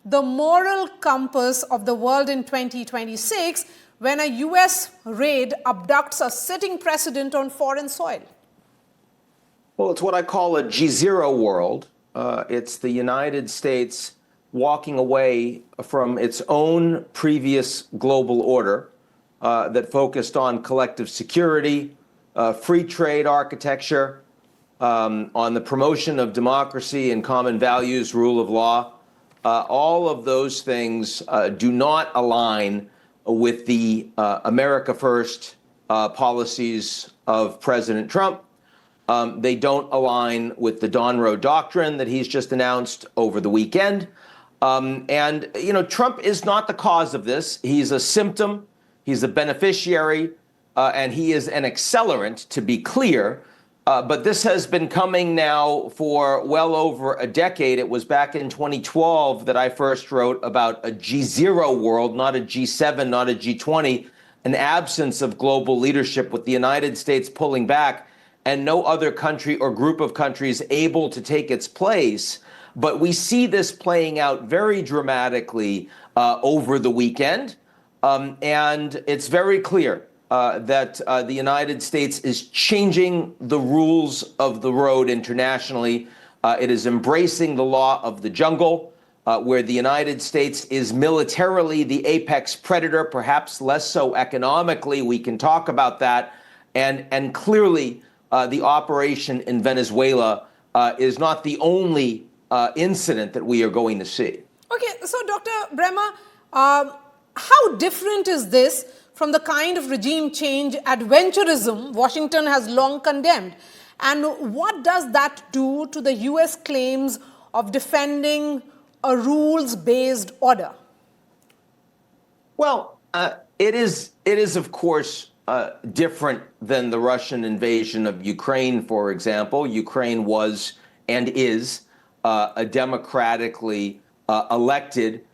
the moral compass of the world in 2026 when a US raid abducts a sitting president on foreign soil? Well, it's what I call a G0 world. It's the United States walking away from its own previous global order that focused on collective security, free trade architecture, on the promotion of democracy and common values, rule of law. All of those things do not align with the America First policies of President Trump. They don't align with the Donroe Doctrine that he's just announced over the weekend. And, you know, Trump is not the cause of this. He's a symptom. He's a beneficiary. And he is an accelerant, to be clear. But this has been coming now for well over a decade. It was back in 2012 that I first wrote about a G0 world, not a G7, not a G20, an absence of global leadership with the United States pulling back and no other country or group of countries able to take its place. But we see this playing out very dramatically over the weekend. And it's very clear that the United States is changing the rules of the road internationally. It is embracing the law of the jungle, where the United States is militarily the apex predator, perhaps less so economically. We can talk about that. And clearly, the operation in Venezuela is not the only incident that we are going to see. Okay, so Dr. Bremmer, how different is this from the kind of regime change adventurism Washington has long condemned? And what does that do to the US claims of defending a rules-based order? Well, it is of course different than the Russian invasion of Ukraine, for example. Ukraine was and is a democratically elected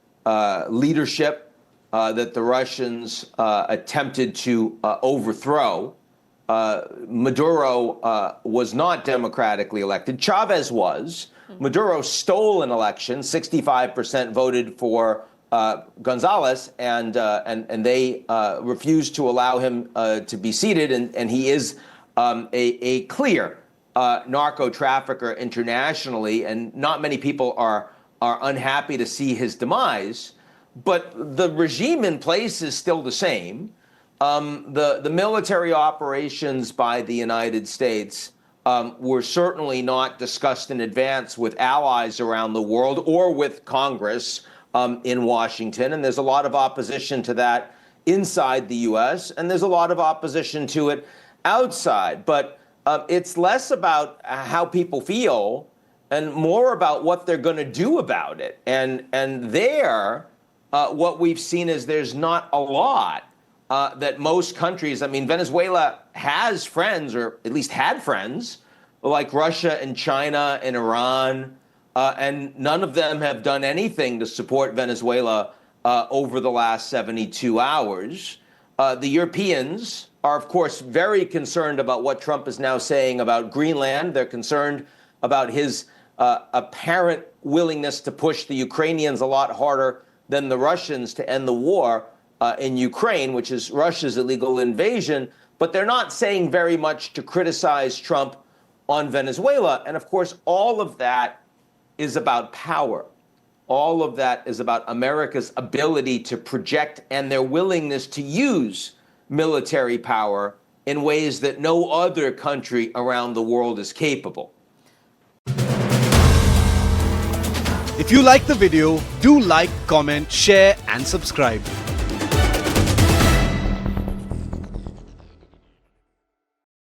leadership that the Russians attempted to overthrow. Maduro was not democratically elected. Chavez was. Maduro stole an election. 65% voted for Gonzalez, and they refused to allow him to be seated. And he is a clear narco trafficker internationally, and not many people are unhappy to see his demise. But the regime in place is still the same. The military operations by the United States were certainly not discussed in advance with allies around the world or with Congress in Washington. And there's a lot of opposition to that inside the U.S., and there's a lot of opposition to it outside. But it's less about how people feel and more about what they're going to do about it. And there, what we've seen is there's not a lot that most countries, I mean, Venezuela has friends, or at least had friends, like Russia and China and Iran, and none of them have done anything to support Venezuela over the last 72 hours. The Europeans are, of course, very concerned about what Trump is now saying about Greenland. They're concerned about his apparent willingness to push the Ukrainians a lot harder than the Russians to end the war in Ukraine, which is Russia's illegal invasion. But they're not saying very much to criticize Trump on Venezuela. And of course, all of that is about power. All of that is about America's ability to project and their willingness to use military power in ways that no other country around the world is capable. If you like the video, do like, comment, share and subscribe.